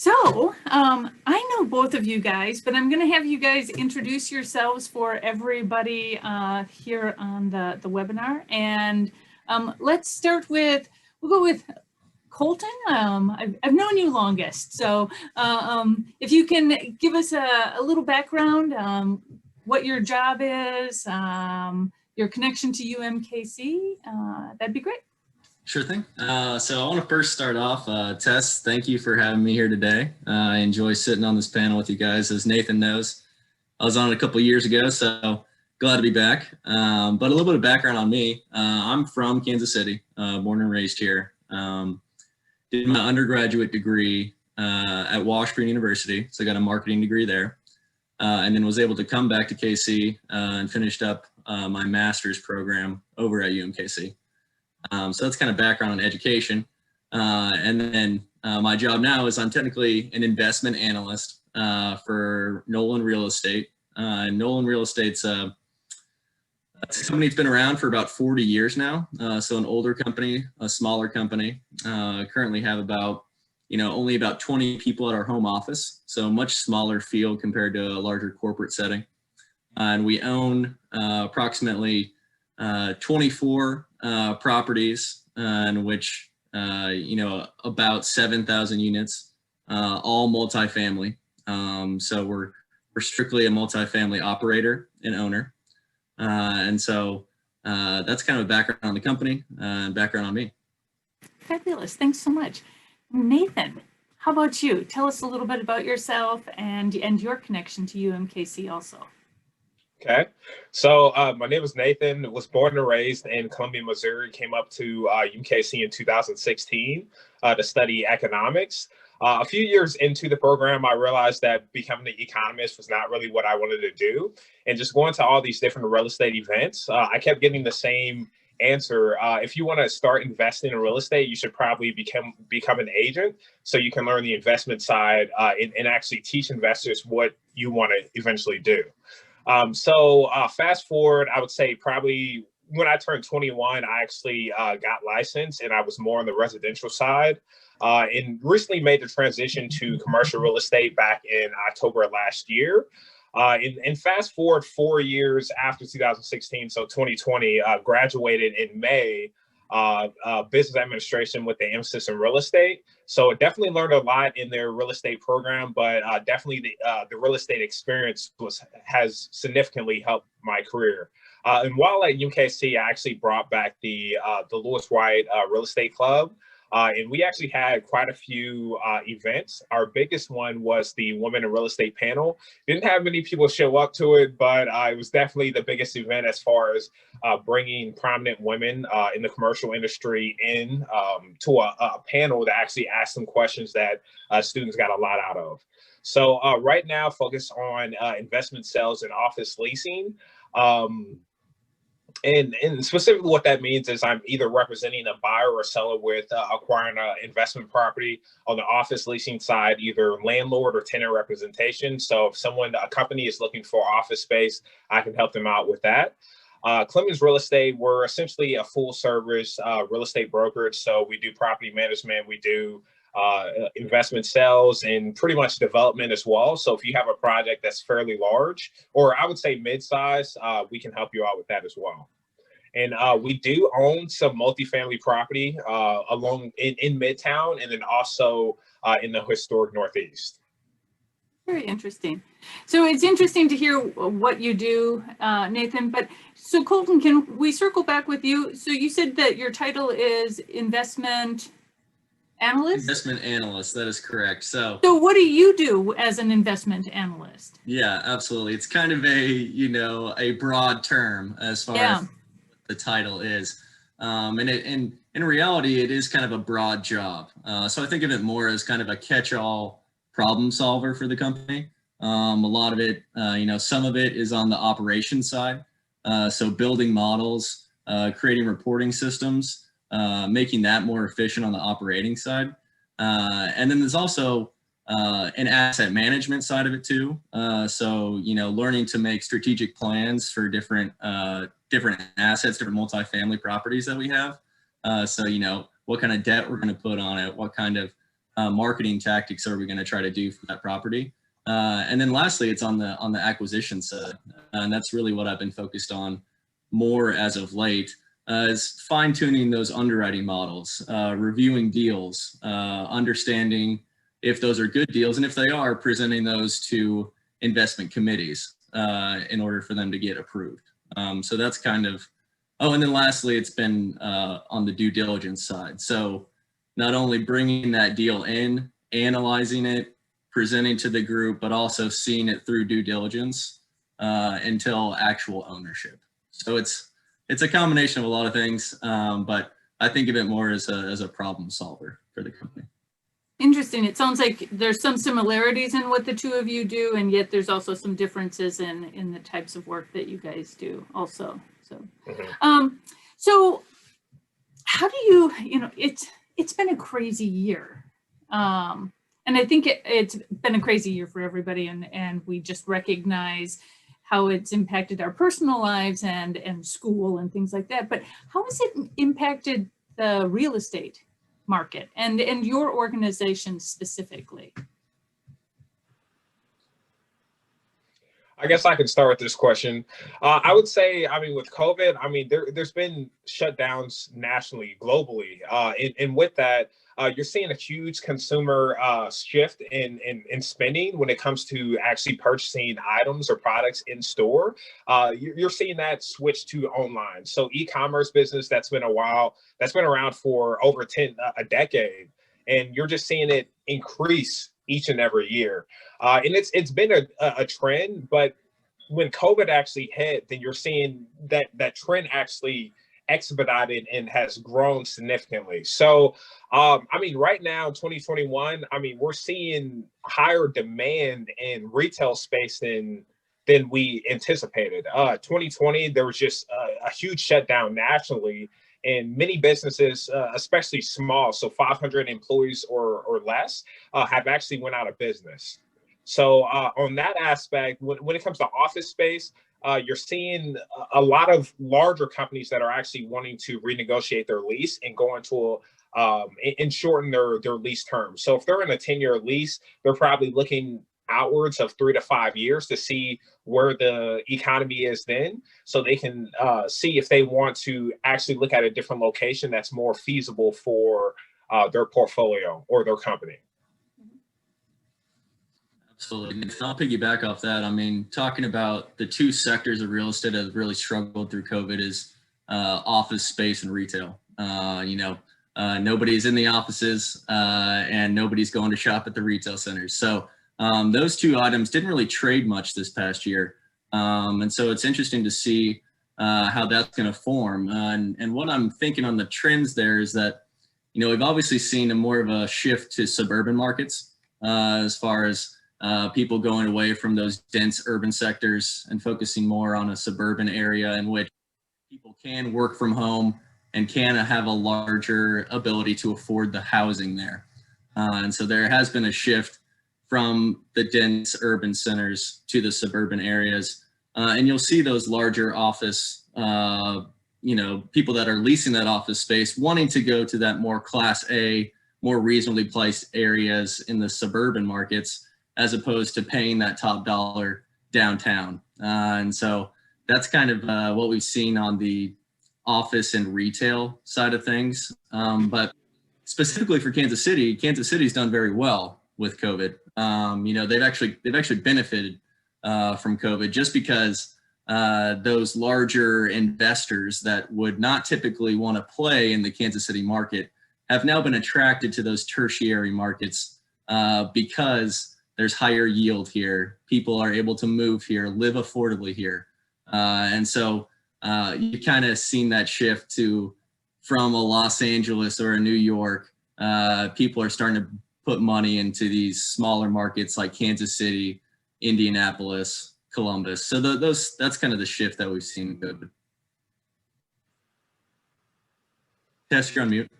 I know both of you guys, but I'm going to have you guys introduce yourselves for everybody here on the webinar. And let's start with, we'll go with Colton. I've known you longest. So if you can give us a little background, what your job is, your connection to UMKC, that'd be great. Sure thing. So I want to first start off, Tess, thank you for having me here today. I enjoy sitting on this panel with you guys. As Nathan knows, I was on it a couple of years ago, so glad to be back. But a little bit of background on me. I'm from Kansas City, born and raised here. Did my undergraduate degree at Washburn University, so I got a marketing degree there. And then was able to come back to KC and finished up my master's program over at UMKC. So that's kind of background on education. And then my job now is I'm technically an investment analyst for Nolan Real Estate. Nolan Real Estate's a company that's been around for about 40 years now. So an older company, a smaller company. Currently have about, only about 20 people at our home office. So much smaller field compared to a larger corporate setting. And we own approximately 24 properties in which, about 7,000 units, all multifamily. So we're strictly a multifamily operator and owner. And so that's kind of a background on the company and background on me. Fabulous. Thanks so much. Nathan, how about you? Tell us a little bit about yourself and your connection to UMKC also. Okay, so my name is Nathan, was born and raised in Columbia, Missouri, came up to UMKC in 2016 to study economics. A few years into the program, I realized that becoming an economist was not really what I wanted to do. And just going to all these different real estate events, I kept getting the same answer. If you want to start investing in real estate, you should probably become an agent so you can learn the investment side and actually teach investors what you want to eventually do. So fast forward, I would say probably when I turned 21, I actually got licensed and I was more on the residential side and recently made the transition to commercial real estate back in October of last year. And fast forward 4 years after 2016, so 2020, graduated in May, business administration with the emphasis in real estate. So definitely learned a lot in their real estate program, but definitely the real estate experience has significantly helped my career. And while at UMKC, I actually brought back the Lewis White Real Estate Club. And we actually had quite a few events. Our biggest one was the Women in Real Estate panel. Didn't have many people show up to it, but it was definitely the biggest event as far as bringing prominent women in the commercial industry in to a panel that actually asked some questions that students got a lot out of. So right now, focus on investment sales and office leasing. And specifically what that means is I'm either representing a buyer or a seller with acquiring an investment property. On the office leasing side, either landlord or tenant representation. So if a company is looking for office space, I can help them out with that. Clemens Real Estate, we're essentially a full service real estate brokerage. So we do property management, we do investment sales and pretty much development as well. So if you have a project that's fairly large, or I would say mid-size, we can help you out with that as well. And we do own some multifamily property along in Midtown and then also in the historic Northeast. Very interesting. So it's interesting to hear what you do, Nathan, but so Colton, can we circle back with you? So you said that your title is investment analyst? Investment analyst, that is correct. So what do you do as an investment analyst? Yeah, absolutely. It's kind of a broad term as far as the title is. And in reality, it is kind of a broad job. So I think of it more as kind of a catch-all problem solver for the company. A lot of it, some of it is on the operations side. So building models, creating reporting systems, making that more efficient on the operating side. And then there's also an asset management side of it too. So, learning to make strategic plans for different assets, different multifamily properties that we have. So, what kind of debt we're going to put on it, what kind of marketing tactics are we going to try to do for that property? And then lastly, it's on the acquisition side, and that's really what I've been focused on more as of late, is fine tuning those underwriting models, reviewing deals, understanding if those are good deals, and if they are, presenting those to investment committees in order for them to get approved. So that's kind of, oh, and then lastly, it's been on the due diligence side. So not only bringing that deal in, analyzing it, presenting to the group, but also seeing it through due diligence until actual ownership. So it's a combination of a lot of things, but I think of it more as a problem solver for the company. Interesting. It sounds like there's some similarities in what the two of you do, and yet there's also some differences in the types of work that you guys do also. So, so how do you, it's been a crazy year. And I think it's been a crazy year for everybody, and we just recognize how it's impacted our personal lives and school and things like that. But how has it impacted the real estate market and your organization specifically? I guess I can start with this question. I would say, with COVID, there's been shutdowns nationally, globally. And with that, you're seeing a huge consumer shift in spending when it comes to actually purchasing items or products in store. You're seeing that switch to online. So e-commerce business that's been around for over a decade, and you're just seeing it increase each and every year. And it's been a trend, but when COVID actually hit, then you're seeing that trend actually expedited and has grown significantly. So, right now in 2021, we're seeing higher demand in retail space than we anticipated. 2020, there was just a huge shutdown nationally, and many businesses, especially small, so 500 employees or less, have actually went out of business. So on that aspect, when it comes to office space, you're seeing a lot of larger companies that are actually wanting to renegotiate their lease and go into and shorten their lease term. So if they're in a 10-year lease, they're probably looking outwards of 3 to 5 years to see where the economy is then, so they can see if they want to actually look at a different location that's more feasible for their portfolio or their company. Absolutely. And I'll piggyback off that. Talking about the two sectors of real estate that have really struggled through COVID is office space and retail. Nobody's in the offices and nobody's going to shop at the retail centers. So those two items didn't really trade much this past year. And so it's interesting to see how that's going to form. And what I'm thinking on the trends there is that, we've obviously seen more of a shift to suburban markets as far as people going away from those dense urban sectors and focusing more on a suburban area in which people can work from home and can have a larger ability to afford the housing there. And so there has been a shift from the dense urban centers to the suburban areas. And you'll see those larger office, people that are leasing that office space wanting to go to that more Class A, more reasonably priced areas in the suburban markets, as opposed to paying that top dollar downtown. And so that's kind of what we've seen on the office and retail side of things. But specifically for Kansas City's done very well with COVID. They've actually benefited from COVID just because those larger investors that would not typically want to play in the Kansas City market have now been attracted to those tertiary markets because there's higher yield here. People are able to move here, live affordably here. And so you kind of seen that shift from a Los Angeles or a New York. People are starting to put money into these smaller markets like Kansas City, Indianapolis, Columbus. So that's kind of the shift that we've seen in COVID. Tess, you're on mute.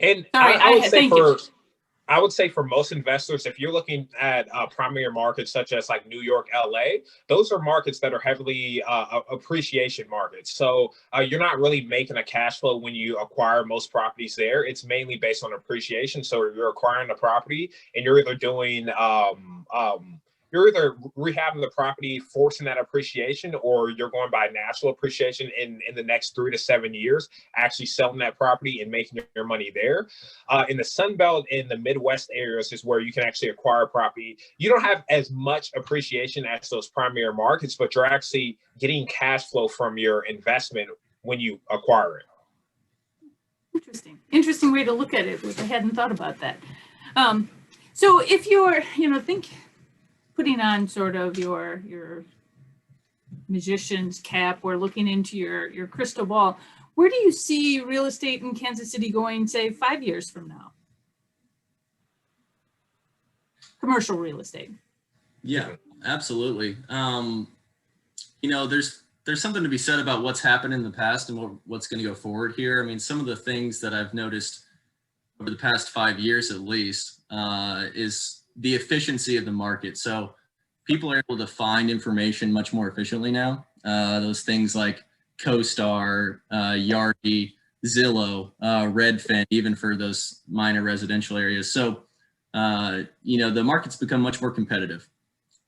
And Sorry, I would say I would say for most investors, if you're looking at primary markets such as like New York, LA, those are markets that are heavily appreciation markets. So you're not really making a cash flow when you acquire most properties there. It's mainly based on appreciation. So you're acquiring a property and you're either doing you're either rehabbing the property, forcing that appreciation, or you're going by natural appreciation in the next 3 to 7 years, actually selling that property and making your money there. In the Sun Belt and the Midwest areas is where you can actually acquire property. You don't have as much appreciation as those primary markets, but you're actually getting cash flow from your investment when you acquire it. Interesting way to look at it, which I hadn't thought about that. So if you're, putting on sort of your magician's cap or looking into your crystal ball, where do you see real estate in Kansas City going, say, 5 years from now? Commercial real estate. Yeah, absolutely. There's something to be said about what's happened in the past and what's going to go forward here. I mean, some of the things that I've noticed over the past 5 years, at least, is the efficiency of the market. So people are able to find information much more efficiently now. Those things like CoStar, Yardi, Zillow, Redfin, even for those minor residential areas. So, the market's become much more competitive.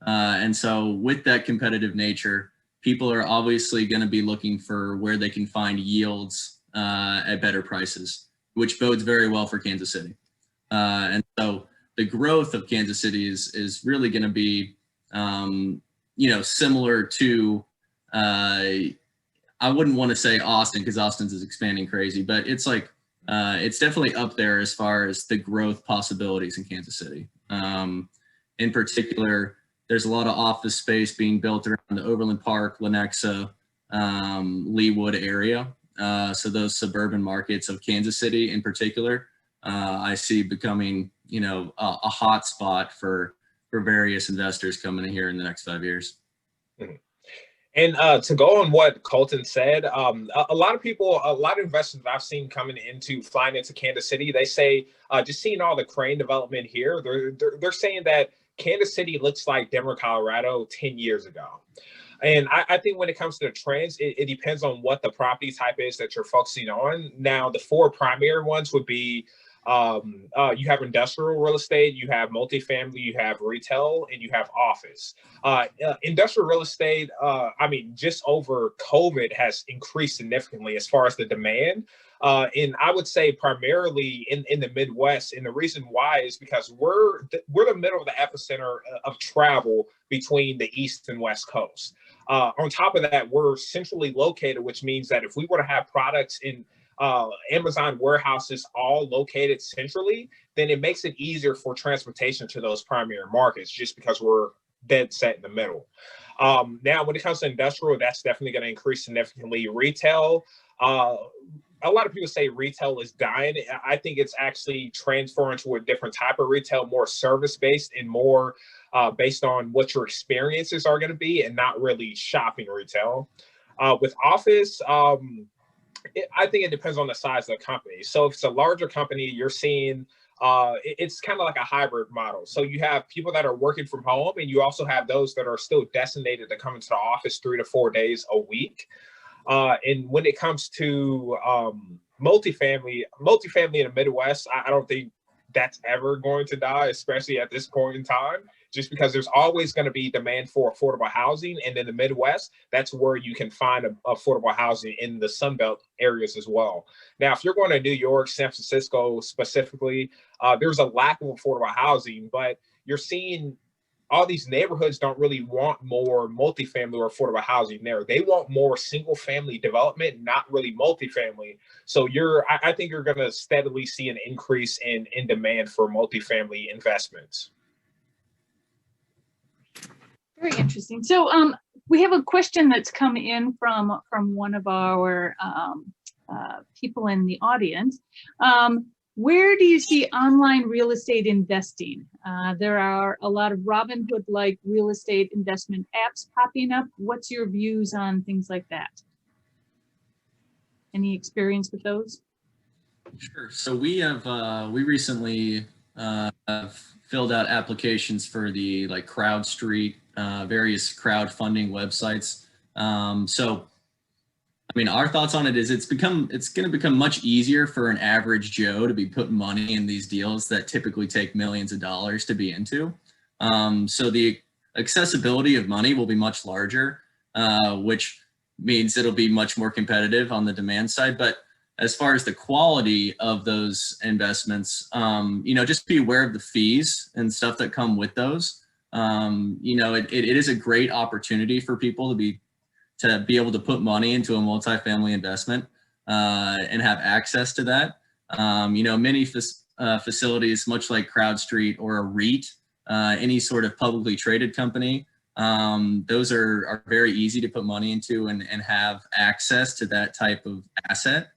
And so with that competitive nature, people are obviously going to be looking for where they can find yields at better prices, which bodes very well for Kansas City. And so the growth of Kansas City is really going to be, similar to, I wouldn't want to say Austin because Austin's is expanding crazy, but it's like, it's definitely up there as far as the growth possibilities in Kansas City. In particular, there's a lot of office space being built around the Overland Park, Lenexa, Leawood area. So those suburban markets of Kansas City in particular, I see becoming, a hot spot for various investors coming in here in the next 5 years. Mm-hmm. And to go on what Colton said, a lot of investors that I've seen flying into Kansas City, they say, just seeing all the crane development here, they're saying that Kansas City looks like Denver, Colorado 10 years ago. And I think when it comes to the trends, it depends on what the property type is that you're focusing on. Now, the four primary ones would be you have industrial real estate, you have multifamily, you have retail, and you have office. Industrial real estate, just over COVID has increased significantly as far as the demand. And I would say primarily in the Midwest. And the reason why is because we're the middle of the epicenter of travel between the East and West Coast. On top of that, we're centrally located, which means that if we were to have products in Amazon warehouses all located centrally, then it makes it easier for transportation to those primary markets just because we're dead set in the middle. Now, when it comes to industrial, that's definitely going to increase significantly. Retail, a lot of people say retail is dying. I think it's actually transferring to a different type of retail, more service-based and more based on what your experiences are going to be and not really shopping retail. With office, I think it depends on the size of the company. So if it's a larger company, you're seeing it's kind of like a hybrid model. So you have people that are working from home, and you also have those that are still designated to come into the office 3 to 4 days a week. And when it comes to multifamily in the Midwest, I don't think that's ever going to die, especially at this point in time, just because there's always going to be demand for affordable housing. And in the Midwest, that's where you can find affordable housing in the Sun Belt areas as well. Now, if you're going to New York, San Francisco specifically, there's a lack of affordable housing, but you're seeing all these neighborhoods don't really want more multifamily or affordable housing there. They want more single family development, not really multifamily. So I think you're going to steadily see an increase in demand for multifamily investments. Very interesting. So we have a question that's come in from one of our people in the audience. Where do you see online real estate investing? There are a lot of Robinhood-like real estate investment apps popping up. What's your views on things like that? Any experience with those? Sure. So we recently I've filled out applications for the like CrowdStreet, various crowdfunding websites. So, I mean, our thoughts on it is it's going to become much easier for an average Joe to be putting money in these deals that typically take millions of dollars to be into. So the accessibility of money will be much larger, which means it'll be much more competitive on the demand side. But as far as the quality of those investments, just be aware of the fees and stuff that come with those. It is a great opportunity for people to be able to put money into a multifamily investment and have access to that. Many facilities, much like CrowdStreet or a REIT, any sort of publicly traded company, those are very easy to put money into and have access to that type of asset.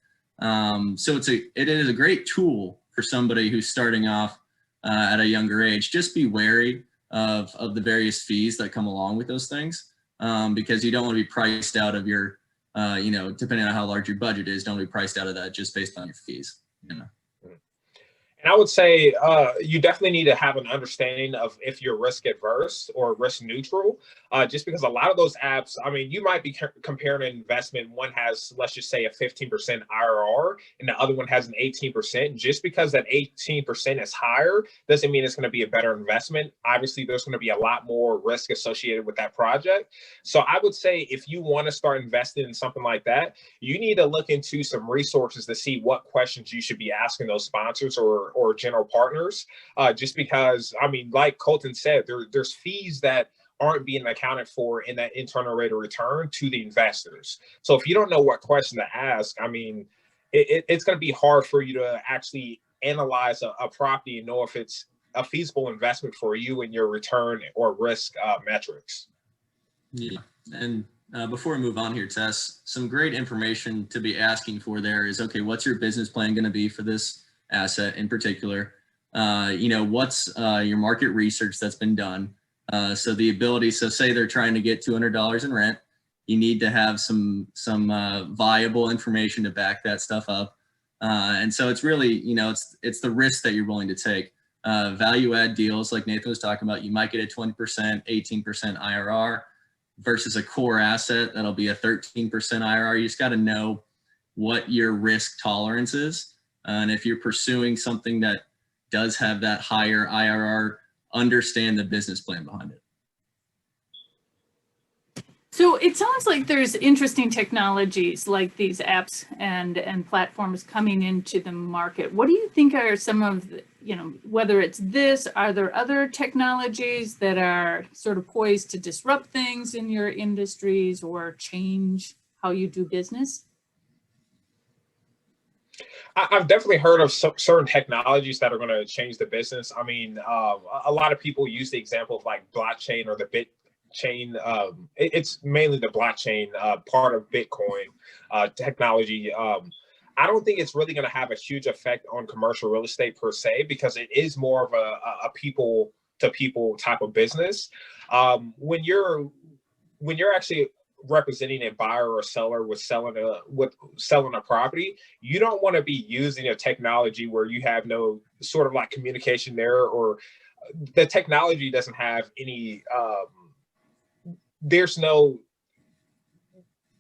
So it is a great tool for somebody who's starting off at a younger age. Just be wary of the various fees that come along with those things, because you don't want to be priced out of your, depending on how large your budget is, don't be priced out of that just based on your fees. And I would say you definitely need to have an understanding of if you're risk adverse or risk neutral, just because a lot of those apps, I mean, you might be comparing an investment. One has, let's just say, a 15% IRR and the other one has an 18%. Just because that 18% is higher doesn't mean it's going to be a better investment. Obviously, there's going to be a lot more risk associated with that project. So I would say if you want to start investing in something like that, you need to look into some resources to see what questions you should be asking those sponsors or general partners, just because, I mean, like Colton said, there's fees that aren't being accounted for in that internal rate of return to the investors. So if you don't know what question to ask, I mean, it's going to be hard for you to actually analyze a property and know if it's a feasible investment for you and your return or risk metrics. Yeah, and before we move on here, Tess, some great information to be asking for there is, okay, what's your business plan going to be for this asset in particular? What's your market research that's been done? So the ability, so say they're trying to get $200 in rent, you need to have some viable information to back that stuff up. And so it's really, it's the risk that you're willing to take. Value add deals like Nathan was talking about, you might get a 20%, 18% IRR versus a core asset that'll be a 13% IRR. You just got to know what your risk tolerance is. And if you're pursuing something that does have that higher IRR, understand the business plan behind it. So it sounds like there's interesting technologies like these apps and platforms coming into the market. What do you think are some of the, whether it's this, are there other technologies that are sort of poised to disrupt things in your industries or change how you do business? I've definitely heard of certain technologies that are going to change the business. I mean, a lot of people use the example of like blockchain or the Bitchain. It's mainly the blockchain part of Bitcoin technology. I don't think it's really going to have a huge effect on commercial real estate per se, because it is more of a people to people type of business. When you're actually representing a buyer or seller with selling a property, you don't want to be using a technology where you have no sort of like communication there, or the technology doesn't have any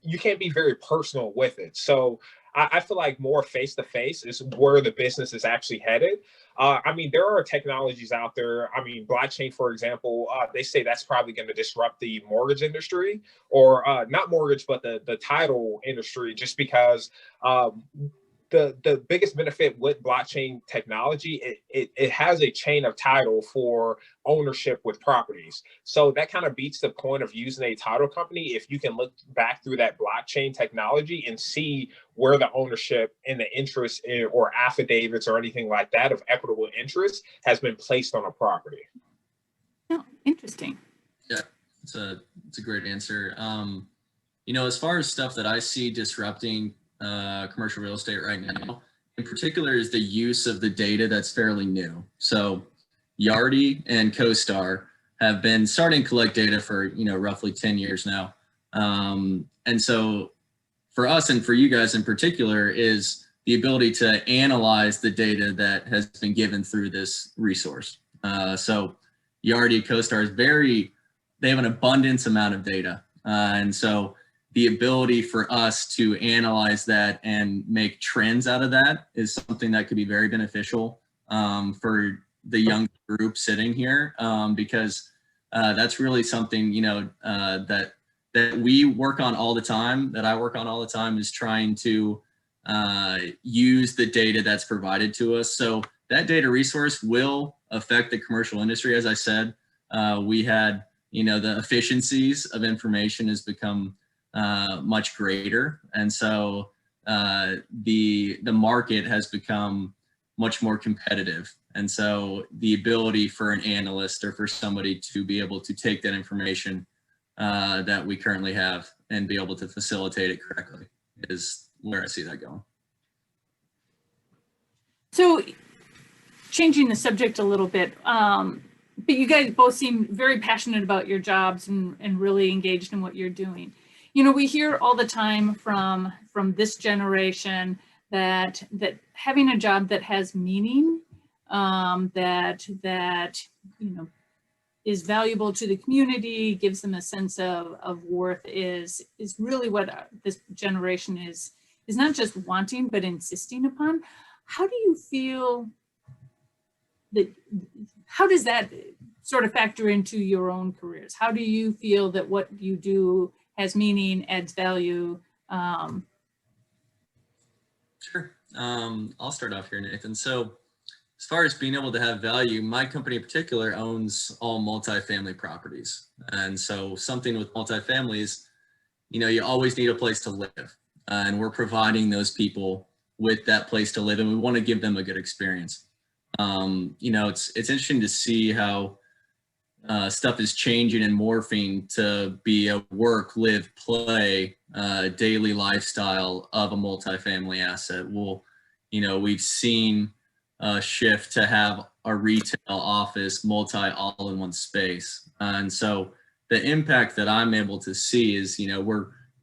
you can't be very personal with it. So I feel like more face-to-face is where the business is actually headed. I mean, there are technologies out there. I mean, blockchain, for example, they say that's probably going to disrupt the mortgage industry, or not mortgage, but the title industry, just because the biggest benefit with blockchain technology, it has a chain of title for ownership with properties. So that kind of beats the point of using a title company if you can look back through that blockchain technology and see where the ownership and the interest or affidavits or anything like that of equitable interest has been placed on a property. Oh, interesting. Yeah, it's a great answer. As far as stuff that I see disrupting commercial real estate right now, in particular, is the use of the data that's fairly new. So Yardi and CoStar have been starting to collect data for, roughly 10 years now. And so for us and for you guys in particular is the ability to analyze the data that has been given through this resource. So Yardi CoStar is they have an abundance amount of data. And so the ability for us to analyze that and make trends out of that is something that could be very beneficial for the young group sitting here, because that's really something, that we work on all the time, that I work on all the time, is trying to use the data that's provided to us. So that data resource will affect the commercial industry. As I said, we had, the efficiencies of information has become much greater. And so the market has become much more competitive. And so the ability for an analyst or for somebody to be able to take that information that we currently have and be able to facilitate it correctly is where I see that going. So changing the subject a little bit, but you guys both seem very passionate about your jobs and really engaged in what you're doing. We hear all the time from this generation that having a job that has meaning, that is valuable to the community, gives them a sense of worth, is really what this generation is not just wanting, but insisting upon. How do you feel how does that sort of factor into your own careers? How do you feel that what you do has meaning, adds value? Sure. I'll start off here, Nathan. So as far as being able to have value, my company in particular owns all multifamily properties. And so something with multifamilies, you always need a place to live. And we're providing those people with that place to live, and we want to give them a good experience. It's interesting to see how stuff is changing and morphing to be a work, live, play, daily lifestyle of a multifamily asset. We've seen a shift to have a retail, office, all in one space. And so the impact that I'm able to see is,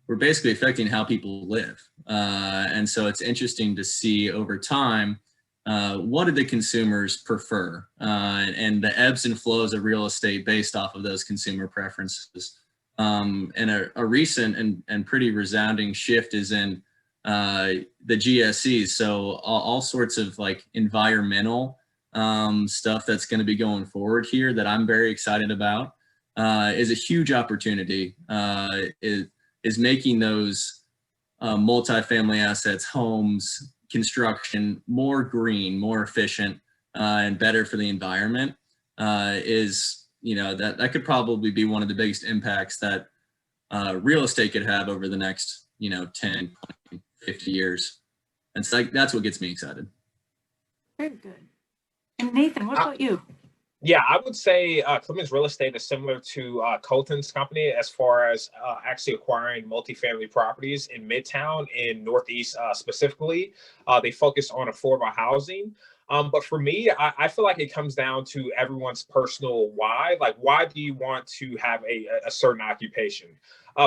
we're basically affecting how people live. And so it's interesting to see over time, what do the consumers prefer, and the ebbs and flows of real estate based off of those consumer preferences. And a recent and pretty resounding shift is in the GSEs. So all sorts of like environmental stuff that's going to be going forward here that I'm very excited about is a huge opportunity. Is making those multifamily assets, homes, construction more green, more efficient, and better for the environment is, that could probably be one of the biggest impacts that real estate could have over the next, 10, 20, 50 years. And so that's what gets me excited. Very good. And Nathan, what about you? Yeah, I would say Clemens Real Estate is similar to Colton's company as far as actually acquiring multifamily properties in Midtown in Northeast specifically. They focus on affordable housing. But for me, I feel like it comes down to everyone's personal why. Like, why do you want to have a certain occupation?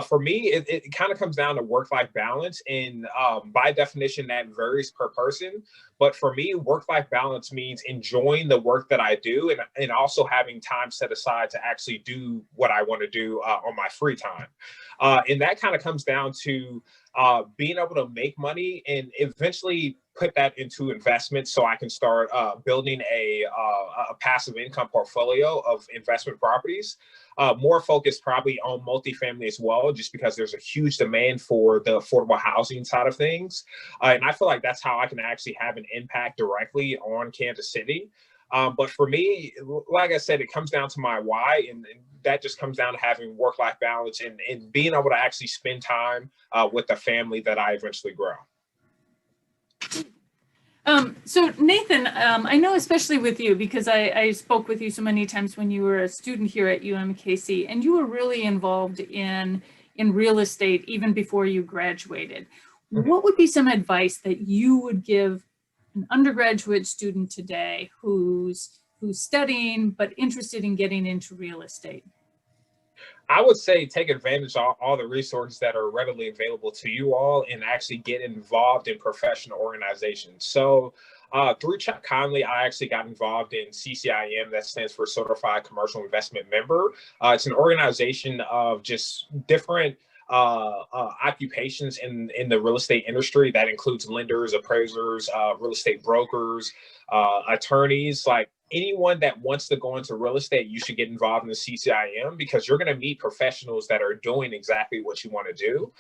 For me, it kind of comes down to work-life balance. And by definition, that varies per person. But for me, work-life balance means enjoying the work that I do and also having time set aside to actually do what I want to do on my free time. And that kind of comes down to being able to make money and eventually put that into investments so I can start building a passive income portfolio of investment properties. More focused probably on multifamily as well, just because there's a huge demand for the affordable housing side of things. And I feel like that's how I can actually have an impact directly on Kansas City. But for me, like I said, it comes down to my why, and that just comes down to having work-life balance and being able to actually spend time with the family that I eventually grow. So Nathan, I know especially with you, because I spoke with you so many times when you were a student here at UMKC, and you were really involved in real estate even before you graduated. Mm-hmm. What would be some advice that you would give an undergraduate student today who's studying but interested in getting into real estate? I would say take advantage of all the resources that are readily available to you all and actually get involved in professional organizations. So through Chuck Conley, I actually got involved in CCIM, that stands for Certified Commercial Investment Member. It's an organization of just different occupations in the real estate industry. That includes lenders, appraisers, real estate brokers, attorneys, like anyone that wants to go into real estate. You should get involved in the CCIM because you're going to meet professionals that are doing exactly what you want to do.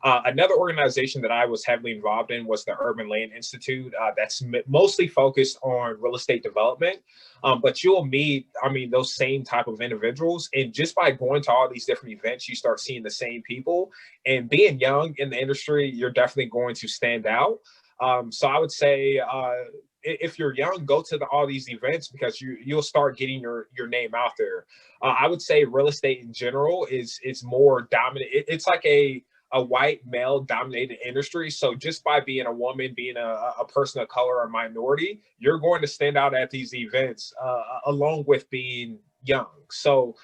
Another organization that I was heavily involved in was the Urban Land Institute. That's mostly focused on real estate development. But you'll meet, I mean, those same type of individuals. And just by going to all these different events, you start seeing the same people. And being young in the industry, you're definitely going to stand out. So I would say, if you're young, go to all these events because you'll start getting your name out there. I would say real estate in general is more dominant. It's like a white male dominated industry. So just by being a woman, being a person of color or minority, you're going to stand out at these events along with being young. So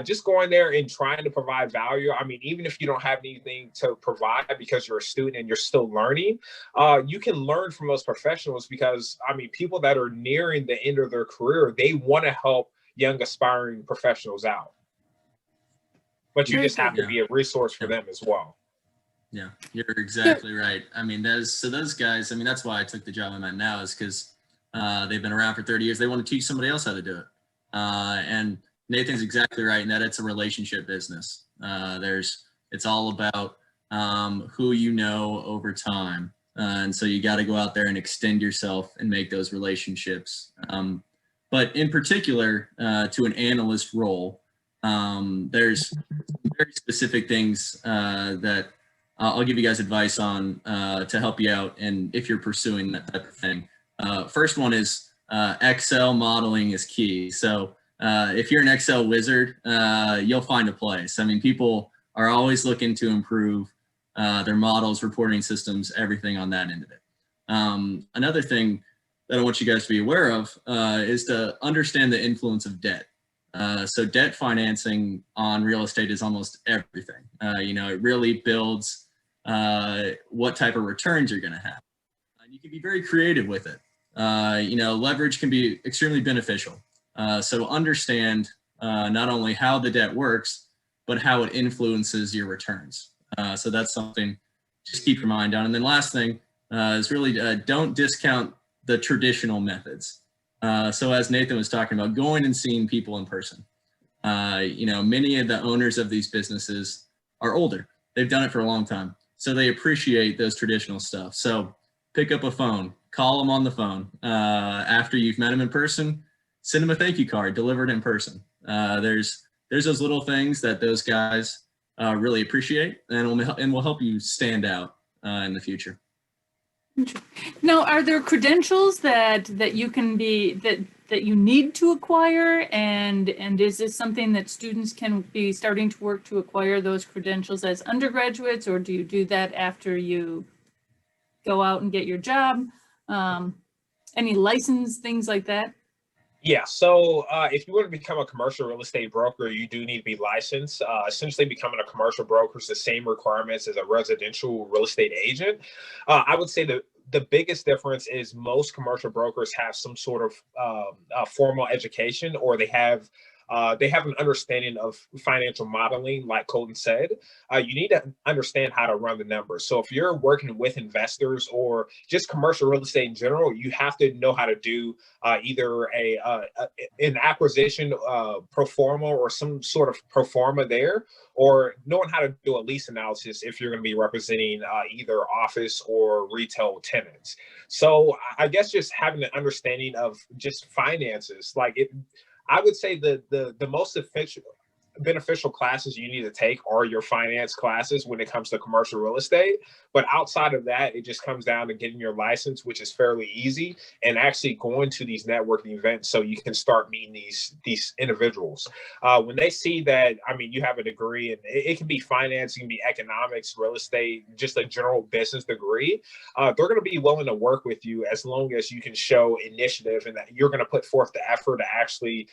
just going there and trying to provide value. I mean, even if you don't have anything to provide because you're a student and you're still learning, you can learn from those professionals because, I mean, people that are nearing the end of their career, they want to help young aspiring professionals out. But you just have to be a resource for them as well. Yeah, you're exactly right. I mean, those guys, I mean, that's why I took the job I'm at now, is because they've been around for 30 years. They want to teach somebody else how to do it. And Nathan's exactly right in that it's a relationship business. It's all about who you know over time. And so you got to go out there and extend yourself and make those relationships. But in particular, to an analyst role, there's very specific things that I'll give you guys advice on to help you out, and if you're pursuing that type of thing. First one is Excel modeling is key. So if you're an Excel wizard, you'll find a place. I mean, people are always looking to improve their models, reporting systems, everything on that end of it. Another thing that I want you guys to be aware of is to understand the influence of debt. So debt financing on real estate is almost everything. It really builds what type of returns you're going to have. And you can be very creative with it. Leverage can be extremely beneficial. So understand not only how the debt works, but how it influences your returns. So that's something just keep your mind on. And then last thing is really don't discount the traditional methods. So as Nathan was talking about, going and seeing people in person. Many of the owners of these businesses are older. They've done it for a long time. So they appreciate those traditional stuff. So pick up a phone, call them on the phone. After you've met them in person, send them a thank you card, deliver it in person. There's those little things that those guys really appreciate and will help you stand out in the future. Now, are there credentials that you can be that you need to acquire, and is this something that students can be starting to work to acquire those credentials as undergraduates, or do you do that after you go out and get your job? Any license, things like that? Yeah, so if you want to become a commercial real estate broker, you do need to be licensed. Essentially, becoming a commercial broker is the same requirements as a residential real estate agent. I would say the biggest difference is most commercial brokers have some sort of formal education, or they have an understanding of financial modeling, like Colton said. You need to understand how to run the numbers. So if you're working with investors or just commercial real estate in general, you have to know how to do either an acquisition pro forma or some sort of pro forma there, or knowing how to do a lease analysis if you're going to be representing either office or retail tenants. So I guess just having an understanding of just finances, I would say the most beneficial classes you need to take are your finance classes when it comes to commercial real estate. But outside of that, it just comes down to getting your license, which is fairly easy, and actually going to these networking events so you can start meeting these individuals. When they see that, I mean, you have a degree, and it can be finance, it can be economics, real estate, just a general business degree, they're going to be willing to work with you as long as you can show initiative and that you're going to put forth the effort to actually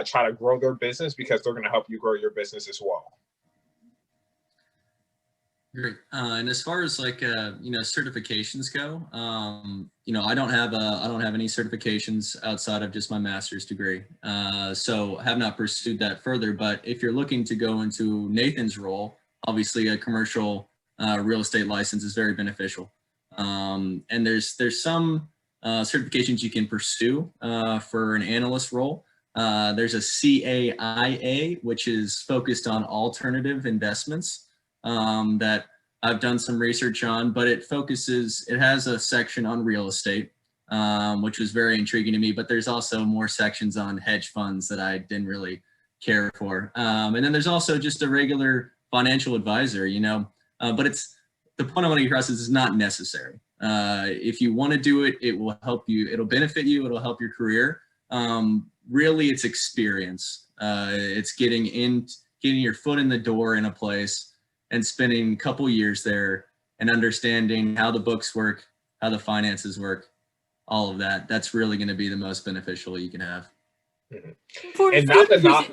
try to grow their business, because they're going to help you grow your business as well. Great. And as far as like certifications go, I don't have any certifications outside of just my master's degree. So have not pursued that further. But if you're looking to go into Nathan's role, obviously a commercial real estate license is very beneficial. And there's some certifications you can pursue for an analyst role. There's a CAIA, which is focused on alternative investments. That I've done some research on, but it has a section on real estate, which was very intriguing to me, but there's also more sections on hedge funds that I didn't really care for. And then there's also just a regular financial advisor, but the point I want to get across is it's not necessary. If you want to do it, it will help you, it'll benefit you, it'll help your career. Really it's experience. It's getting your foot in the door in a place and spending a couple years there and understanding how the books work, how the finances work, all of that. That's really going to be the most beneficial you can have. Mm-hmm. And not to knock.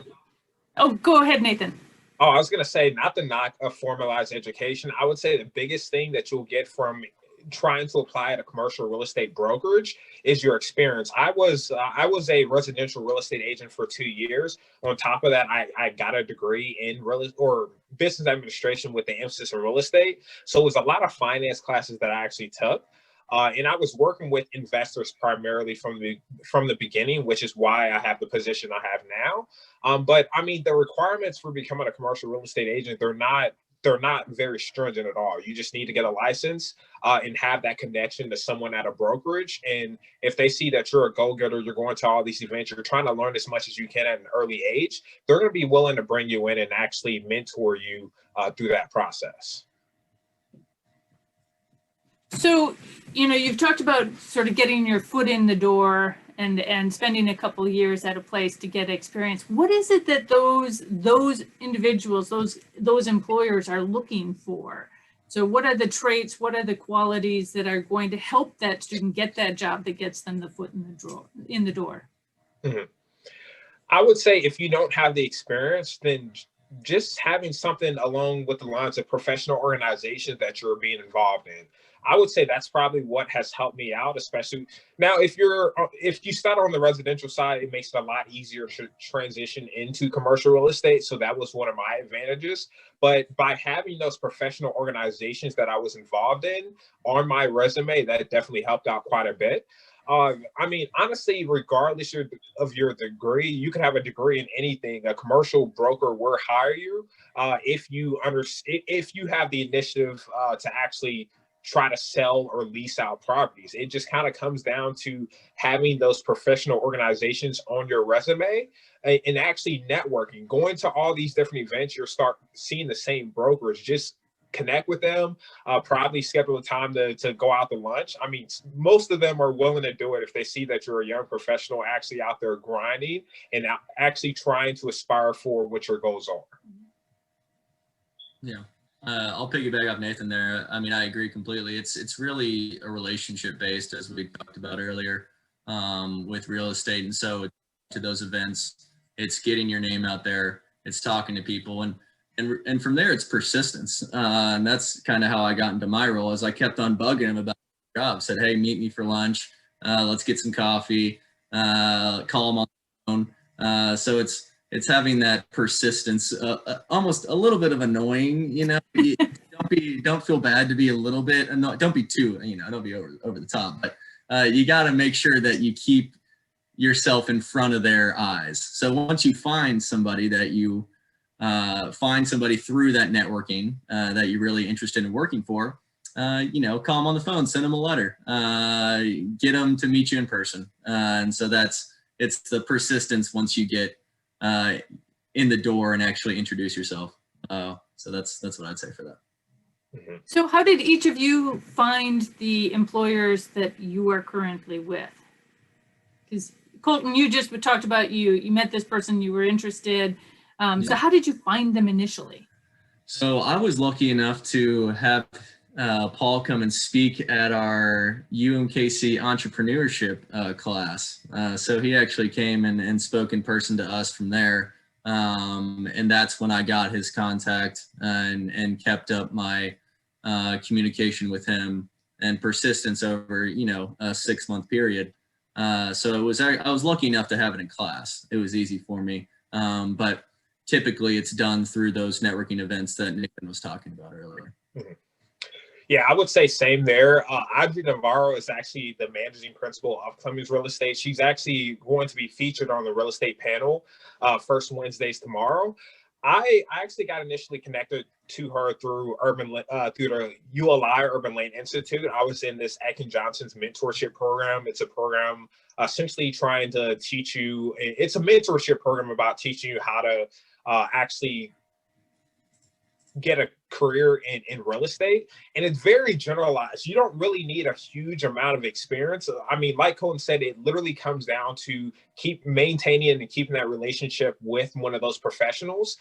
Oh, go ahead, Nathan. Oh, I was going to say, not to knock a formalized education. I would say the biggest thing that you'll get from trying to apply at a commercial real estate brokerage is your experience. I was a residential real estate agent for 2 years. On top of that, I got a degree in business administration with the emphasis in real estate. So it was a lot of finance classes that I actually took. And I was working with investors primarily from the beginning, which is why I have the position I have now. But I mean, the requirements for becoming a commercial real estate agent, they're not very stringent at all. You just need to get a license and have that connection to someone at a brokerage. And if they see that you're a go-getter, you're going to all these events, you're trying to learn as much as you can at an early age, they're going to be willing to bring you in and actually mentor you through that process. So, you've talked about sort of getting your foot in the door and spending a couple of years at a place to get experience. What is it that those individuals, those employers are looking for? So what are the traits, what are the qualities that are going to help that student get that job that gets them the foot in the door? Mm-hmm. I would say if you don't have the experience, then just having something along with the lines of professional organizations that you're being involved in. I would say that's probably what has helped me out, especially now. If you start on the residential side, it makes it a lot easier to transition into commercial real estate. So that was one of my advantages. But by having those professional organizations that I was involved in on my resume, that definitely helped out quite a bit. I mean, honestly, regardless of your degree, you can have a degree in anything. A commercial broker will hire you if you have the initiative to actually try to sell or lease out properties. It just kind of comes down to having those professional organizations on your resume and actually networking, going to all these different events. You'll start seeing the same brokers. Just connect with them, probably schedule a time to go out to lunch. I mean, most of them are willing to do it if they see that you're a young professional actually out there grinding and actually trying to aspire for what your goals are. Yeah. I'll piggyback off Nathan there. I mean, I agree completely. It's really a relationship based, as we talked about earlier, with real estate. And so to those events, it's getting your name out there, it's talking to people, and from there it's persistence. And that's kind of how I got into my role, as I kept on bugging him about the job, said, hey, meet me for lunch. Let's get some coffee, call him on the phone. So it's having that persistence, almost a little bit of annoying, don't feel bad to be a little bit, and don't be too, don't be over the top, but you got to make sure that you keep yourself in front of their eyes. So once you find somebody that you find somebody through that networking that you're really interested in working for, call them on the phone, send them a letter, get them to meet you in person. And so it's the persistence once you get in the door and actually introduce yourself. So that's what I'd say for that. Mm-hmm. So how did each of you find the employers that you are currently with? Because Colton, you just talked about you met this person, you were interested. So how did you find them initially? So I was lucky enough to have Paul come and speak at our UMKC entrepreneurship class. So he actually came and spoke in person to us from there. And that's when I got his contact and kept up my communication with him and persistence over, a 6-month period. So I was lucky enough to have it in class. It was easy for me. But typically it's done through those networking events that Nathan was talking about earlier. Mm-hmm. Yeah, I would say same there. Audrey Navarro is actually the managing principal of Clemens Real Estate. She's actually going to be featured on the real estate panel first Wednesdays tomorrow. I actually got initially connected to her through through the ULI Urban Land Institute. I was in this Atkin Johnson's mentorship program. It's a program essentially trying to teach you. It's a mentorship program about teaching you how to actually get a career in real estate, and it's very generalized. You don't really need a huge amount of experience. I mean, like Colin said, it literally comes down to keep maintaining and keeping that relationship with one of those professionals.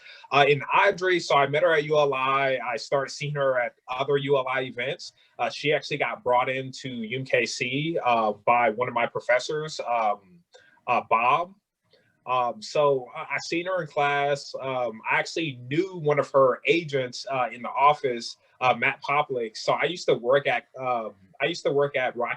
In Audrey, so I met her at ULI. I started seeing her at other ULI events. She actually got brought into UMKC by one of my professors, Bob. So I seen her in class. I actually knew one of her agents in the office, Matt Poplik. So I used to work at Rock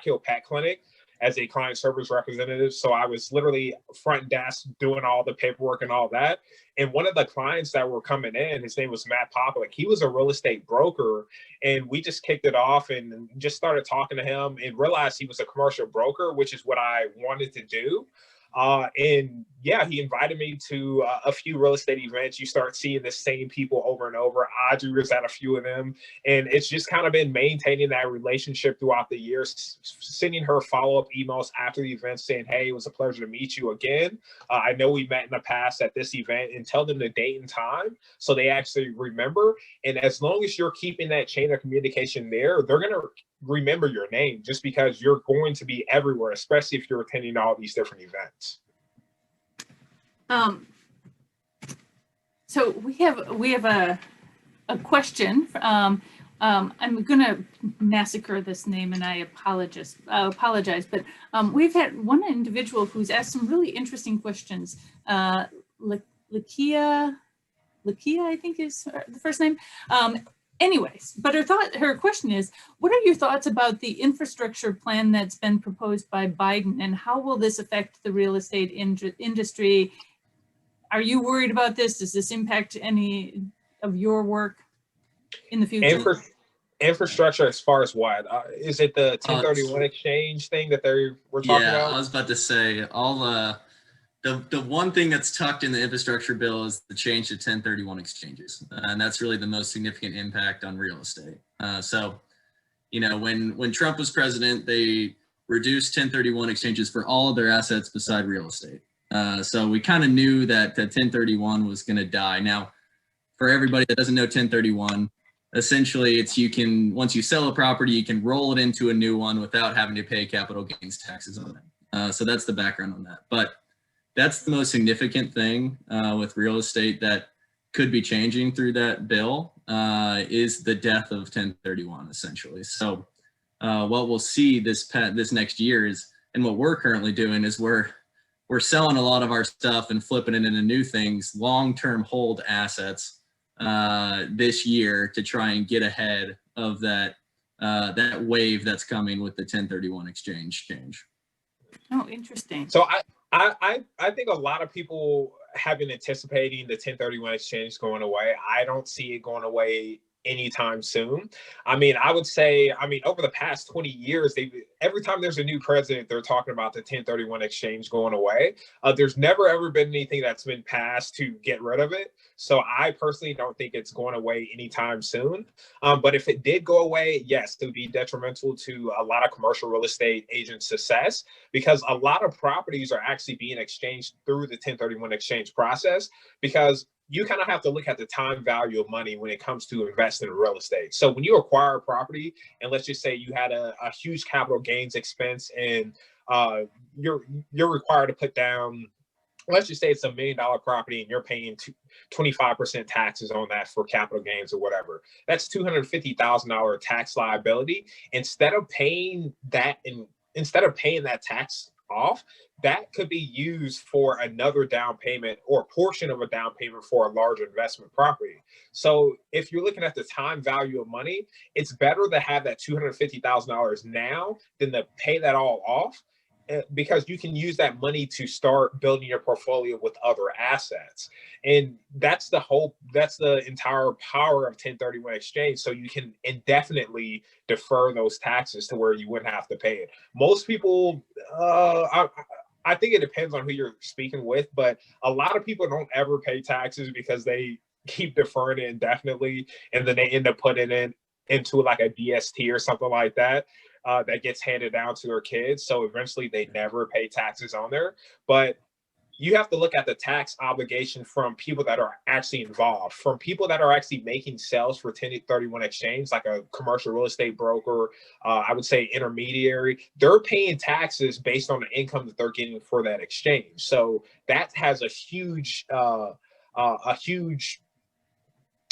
Hill Pet Clinic as a client service representative. So I was literally front desk doing all the paperwork and all that. And one of the clients that were coming in, his name was Matt Poplik. He was a real estate broker, and we just kicked it off and just started talking to him and realized he was a commercial broker, which is what I wanted to do. And yeah, he invited me to a few real estate events. You start seeing the same people over and over. Audrey was at a few of them. And it's just kind of been maintaining that relationship throughout the years, sending her follow-up emails after the event saying, hey, it was a pleasure to meet you again. I know we met in the past at this event, and tell them the date and time so they actually remember. And as long as you're keeping that chain of communication there, they're going to remember your name just because you're going to be everywhere, especially if you're attending all these different events. So we have a question. I'm going to massacre this name, and I apologize. But we've had one individual who's asked some really interesting questions. Lakia, I think is the first name. Anyways, but her question is, what are your thoughts about the infrastructure plan that's been proposed by Biden, and how will this affect the real estate industry? Are you worried about this? Does this impact any of your work in the future? Infrastructure as far as what? Is it the 1031 exchange thing that they were talking about? Yeah, I was about to say, the one thing that's tucked in the infrastructure bill is the change to 1031 exchanges. And that's really the most significant impact on real estate. So, when Trump was president, they reduced 1031 exchanges for all of their assets beside real estate. So we kind of knew that 1031 was going to die. Now, for everybody that doesn't know 1031, essentially it's once you sell a property, you can roll it into a new one without having to pay capital gains taxes on it. So that's the background on that. But that's the most significant thing with real estate that could be changing through that bill is the death of 1031, essentially. So what we'll see this next year is, and what we're currently doing is we're selling a lot of our stuff and flipping it into new things, long-term hold assets this year to try and get ahead of that wave that's coming with the 1031 exchange change. Oh, interesting. So I think a lot of people have been anticipating the 1031 exchange going away. I don't see it going away anytime soon. I mean, I would say, over the past 20 years, every time there's a new president, they're talking about the 1031 exchange going away. There's never ever been anything that's been passed to get rid of it. So I personally don't think it's going away anytime soon. But if it did go away, yes, it would be detrimental to a lot of commercial real estate agent success, because a lot of properties are actually being exchanged through the 1031 exchange process, because you kind of have to look at the time value of money when it comes to investing in real estate. So when you acquire a property, and let's just say you had a huge capital gains expense, and you're required to put down, let's just say it's $1 million property, and you're paying 25% taxes on that for capital gains or whatever. That's $250,000 tax liability. Instead of paying that tax off, that could be used for another down payment or portion of a down payment for a larger investment property. So if you're looking at the time value of money, it's better to have that $250,000 now than to pay that all off, because you can use that money to start building your portfolio with other assets. And that's the entire power of 1031 exchange. So you can indefinitely defer those taxes to where you wouldn't have to pay it. Most people, I think it depends on who you're speaking with, but a lot of people don't ever pay taxes because they keep deferring it indefinitely, and then they end up putting it into like a DST or something like that. That gets handed down to their kids. So eventually they never pay taxes on there. But you have to look at the tax obligation from people that are actually involved, from people that are actually making sales for 1031 exchange, like a commercial real estate broker, I would say intermediary. They're paying taxes based on the income that they're getting for that exchange. So that has a huge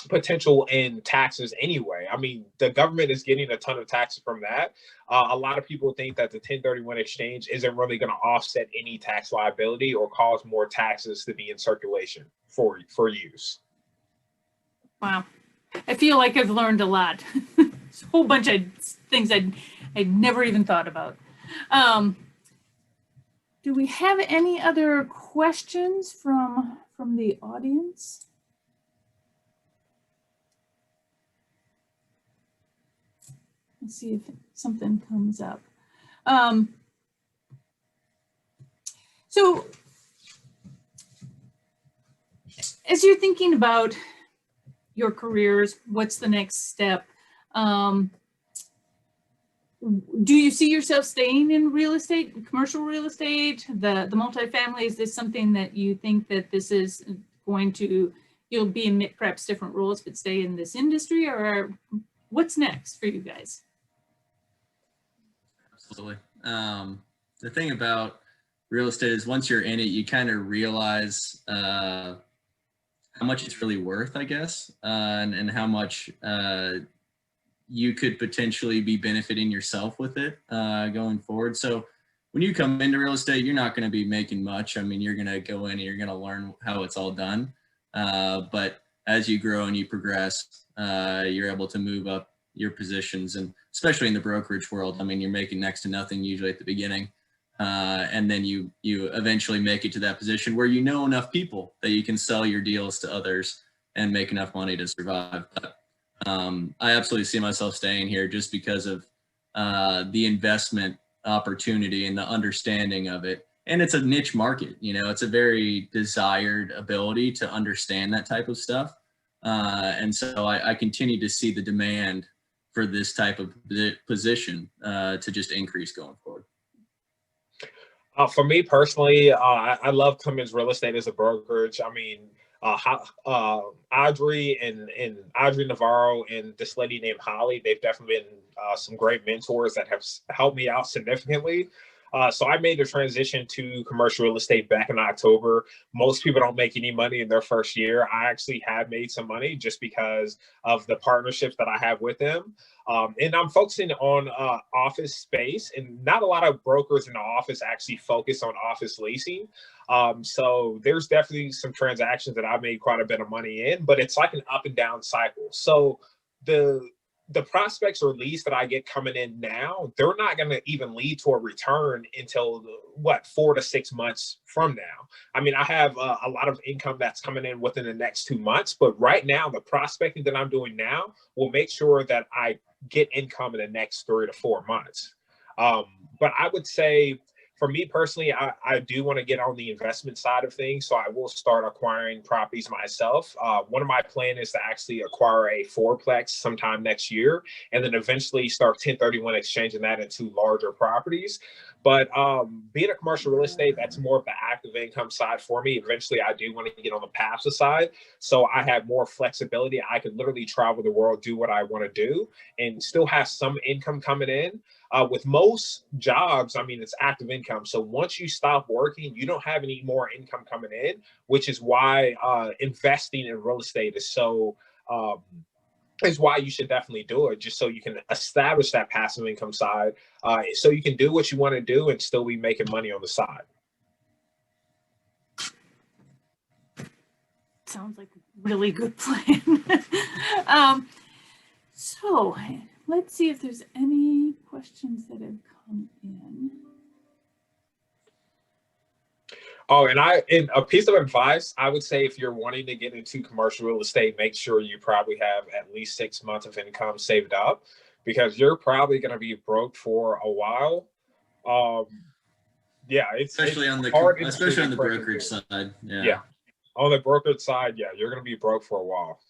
potential in taxes anyway. I mean, the government is getting a ton of taxes from that. A lot of people think that the 1031 exchange isn't really going to offset any tax liability or cause more taxes to be in circulation for use. Wow. I feel like I've learned a lot. It's a whole bunch of things I'd never even thought about. Do we have any other questions from the audience? Let's see if something comes up. So as you're thinking about your careers, what's the next step? Do you see yourself staying in real estate, commercial real estate, the multifamily? Is this something that you think that this is going to, you'll be in perhaps different roles, but stay in this industry, or what's next for you guys? Absolutely. The thing about real estate is once you're in it, you kind of realize how much it's really worth, I guess, and how much you could potentially be benefiting yourself with it going forward. So when you come into real estate, you're not going to be making much. I mean, you're going to go in and you're going to learn how it's all done. But as you grow and you progress, you're able to move up your positions, and especially in the brokerage world, I mean, you're making next to nothing usually at the beginning. And then you eventually make it to that position where you know enough people that you can sell your deals to others and make enough money to survive. But I absolutely see myself staying here just because of the investment opportunity and the understanding of it. And it's a niche market, you know, it's a very desired ability to understand that type of stuff. And so I continue to see the demand for this type of position to just increase going forward. For me personally, I love Clemens Real Estate as a brokerage. I mean, Audrey and Audrey Navarro and this lady named Holly, they've definitely been some great mentors that have helped me out significantly. So I made the transition to commercial real estate back in October. Most people don't make any money in their first year. I actually have made some money just because of the partnerships that I have with them. And I'm focusing on office space, and not a lot of brokers in the office actually focus on office leasing. So there's definitely some transactions that I made quite a bit of money in, but it's like an up and down cycle. So the prospects or leads that I get coming in now, they're not going to even lead to a return until 4 to 6 months from now. I mean, I have a lot of income that's coming in within the next 2 months, but right now the prospecting that I'm doing now will make sure that I get income in the next 3 to 4 months. But I would say, for me personally, I do want to get on the investment side of things, so I will start acquiring properties myself. One of my plans is to actually acquire a fourplex sometime next year, and then eventually start 1031 exchanging that into larger properties. But being a commercial real estate, that's more of the active income side for me. Eventually, I do want to get on the passive side, so I have more flexibility. I could literally travel the world, do what I want to do, and still have some income coming in. With most jobs, I mean, it's active income. So once you stop working, you don't have any more income coming in, which is why investing in real estate is so is why you should definitely do it, just so you can establish that passive income side, so you can do what you want to do and still be making money on the side. Sounds like a really good plan. So let's see if there's any questions that have come in. Oh, and a piece of advice, I would say if you're wanting to get into commercial real estate, make sure you probably have at least 6 months of income saved up, because you're probably going to be broke for a while. Yeah, especially it's on the hard especially on the brokerage side. Yeah, on the brokerage side, yeah, you're going to be broke for a while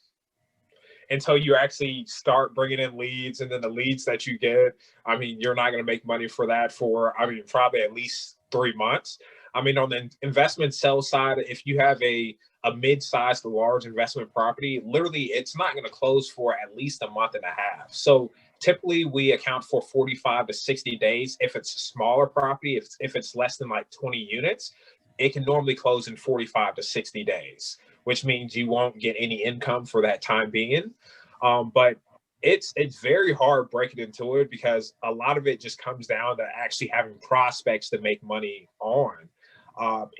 until you actually start bringing in leads, and then the leads that you get, I mean, you're not going to make money for that for, I mean, probably at least 3 months. I mean, on the investment sell side, if you have a mid-sized to large investment property, literally it's not going to close for at least a month and a half. So typically we account for 45 to 60 days. If it's a smaller property, if it's less than like 20 units, it can normally close in 45 to 60 days, which means you won't get any income for that time being. But it's very hard breaking into it, because a lot of it just comes down to actually having prospects to make money on.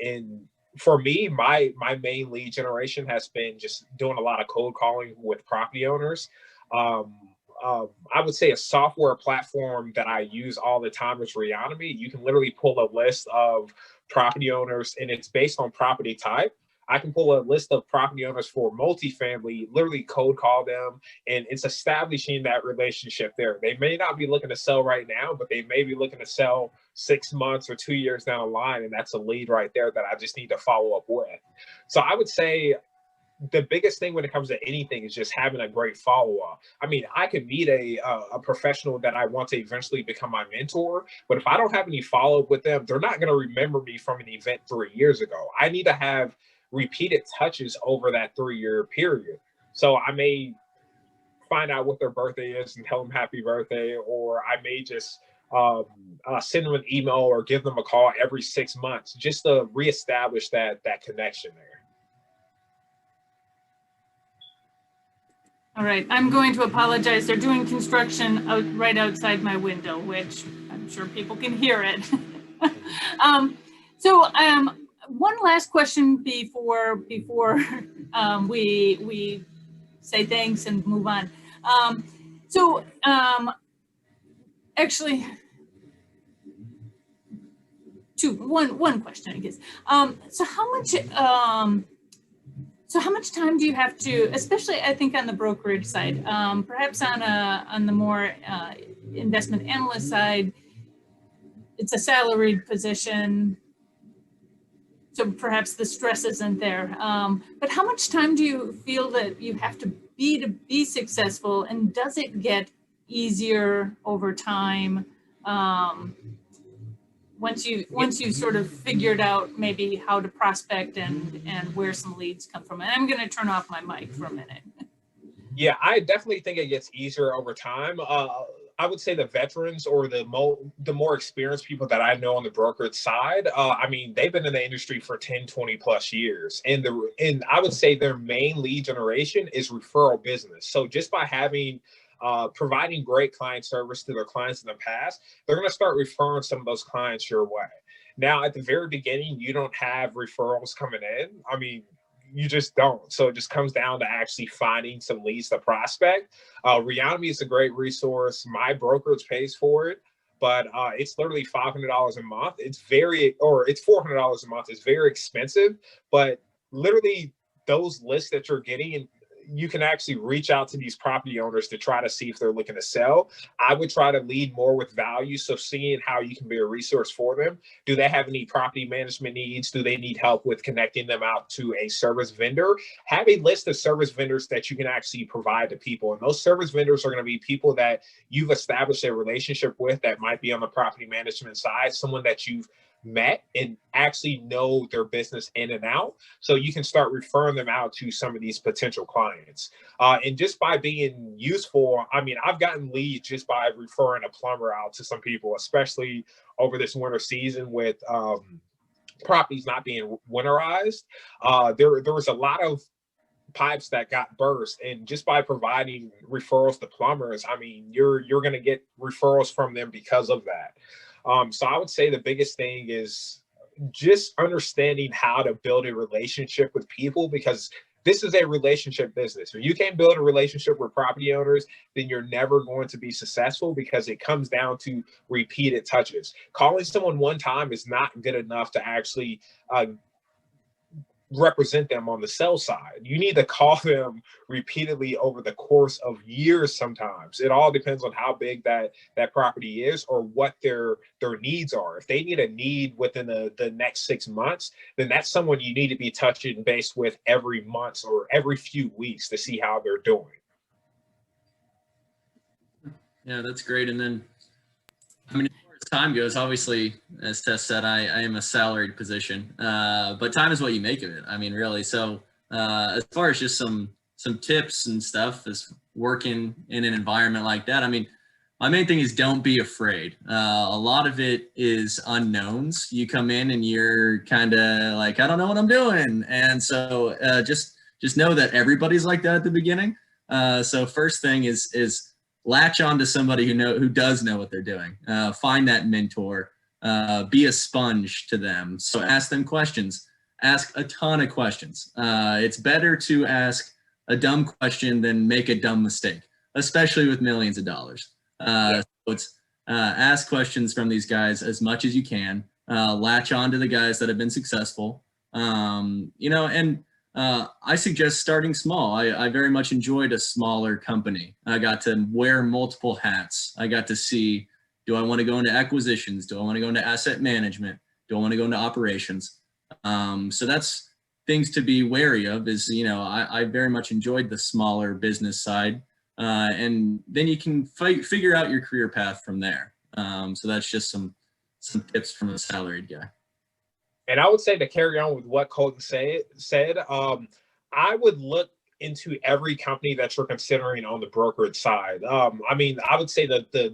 And for me, my main lead generation has been just doing a lot of cold calling with property owners. I would say a software platform that I use all the time is Reonomy. You can literally pull a list of property owners, and it's based on property type. I can pull a list of property owners for multifamily, literally cold call them, and it's establishing that relationship there. They may not be looking to sell right now, but they may be looking to sell 6 months or 2 years down the line, and that's a lead right there that I just need to follow up with. So I would say the biggest thing when it comes to anything is just having a great follow-up. I mean, I could meet a professional that I want to eventually become my mentor, but if I don't have any follow-up with them, they're not going to remember me from an event 3 years ago. I need to have repeated touches over that 3-year period. So I may find out what their birthday is and tell them happy birthday, or I may just send them an email or give them a call every 6 months just to reestablish that connection there. All right, I'm going to apologize. They're doing construction right outside my window, which I'm sure people can hear it. One last question before we say thanks and move on. Actually, one question, I guess. So how much time do you have to, especially I think on the brokerage side, perhaps on the more investment analyst side, it's a salaried position, so perhaps the stress isn't there. But how much time do you feel that you have to be successful, and does it get easier over time? Once you sort of figured out maybe how to prospect and where some leads come from. And I'm going to turn off my mic for a minute. Yeah, I definitely think it gets easier over time. I would say the veterans, or the more experienced people that I know on the brokerage side, I mean, they've been in the industry for 10, 20 plus years. And I would say their main lead generation is referral business. So just by providing great client service to their clients in the past, they're going to start referring some of those clients your way. Now, at the very beginning, you don't have referrals coming in. I mean, you just don't. So it just comes down to actually finding some leads to prospect. Reonomy is a great resource. My brokerage pays for it, but it's literally $500 a month. It's $400 a month. It's very expensive, but literally those lists that you're getting, you can actually reach out to these property owners to try to see if they're looking to sell. I would try to lead more with value. So seeing how you can be a resource for them. Do they have any property management needs? Do they need help with connecting them out to a service vendor? Have a list of service vendors that you can actually provide to people. And those service vendors are going to be people that you've established a relationship with, that might be on the property management side, someone that you've met and actually know their business in and out, so you can start referring them out to some of these potential clients. And just by being useful, I mean, I've gotten leads just by referring a plumber out to some people, especially over this winter season with properties not being winterized. There was a lot of pipes that got burst, and just by providing referrals to plumbers, I mean, you're going to get referrals from them because of that. So I would say the biggest thing is just understanding how to build a relationship with people, because this is a relationship business. If you can't build a relationship with property owners, then you're never going to be successful, because it comes down to repeated touches. Calling someone one time is not good enough to actually represent them on the sell side. You need to call them repeatedly over the course of years. Sometimes it all depends on how big that property is, or what their needs are. If they need a need within the next 6 months, then that's someone you need to be touching base with every month or every few weeks to see how they're doing. Yeah, that's great. And then, I mean, as far as time goes, obviously, as Tess said, I am a salaried position, but time is what you make of it. I mean, really. So as far as just some tips and stuff as working in an environment like that, I mean, my main thing is don't be afraid. A lot of it is unknowns. You come in and you're kind of like, I don't know what I'm doing. And so just know that everybody's like that at the beginning. So first thing is latch on to somebody who does know what they're doing. Find that mentor. Be a sponge to them. So ask them questions. Ask a ton of questions. It's better to ask a dumb question than make a dumb mistake, especially with millions of dollars. So it's ask questions from these guys as much as you can. Latch on to the guys that have been successful. And I suggest starting small. I very much enjoyed a smaller company. I got to wear multiple hats. I got to see, do I want to go into acquisitions? Do I want to go into asset management? Do I want to go into operations? So that's things to be wary of is, I very much enjoyed the smaller business side. And then you can figure out your career path from there. So that's just some tips from a salaried guy. And I would say, to carry on with what Colton said, I would look into every company that you're considering on the brokerage side. I mean, I would say that the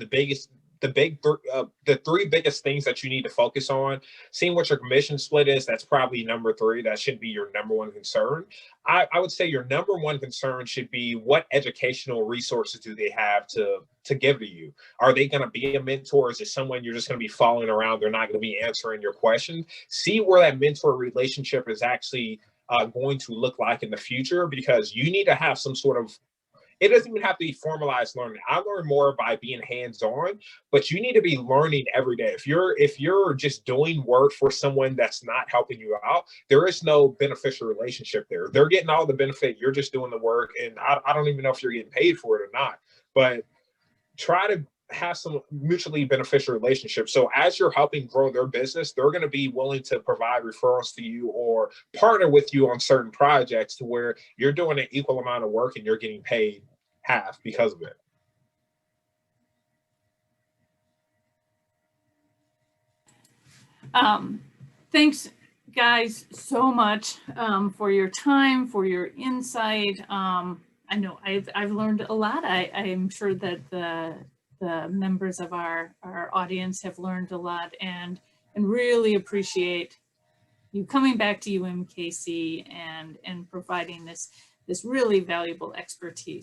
three biggest things that you need to focus on: seeing what your commission split is. That's probably number 3. That should be your number one concern. I would say your number one concern should be, what educational resources do they have to give to you? Are they going to be a mentor? Is it someone you're just going to be following around? They're not going to be answering your questions. See where that mentor relationship is actually going to look like in the future, because you need to have some sort of, it doesn't even have to be formalized learning. I learn more by being hands-on, but you need to be learning every day. If you're just doing work for someone that's not helping you out, there is no beneficial relationship there. They're getting all the benefit. You're just doing the work. And I don't even know if you're getting paid for it or not, but try to have some mutually beneficial relationships. So as you're helping grow their business, they're going to be willing to provide referrals to you or partner with you on certain projects, to where you're doing an equal amount of work and you're getting paid half because of it. Thanks, guys, so much for your time, for your insight. I know I've learned a lot. I am sure that the members of our audience have learned a lot, and really appreciate you coming back to UMKC and providing this really valuable expertise.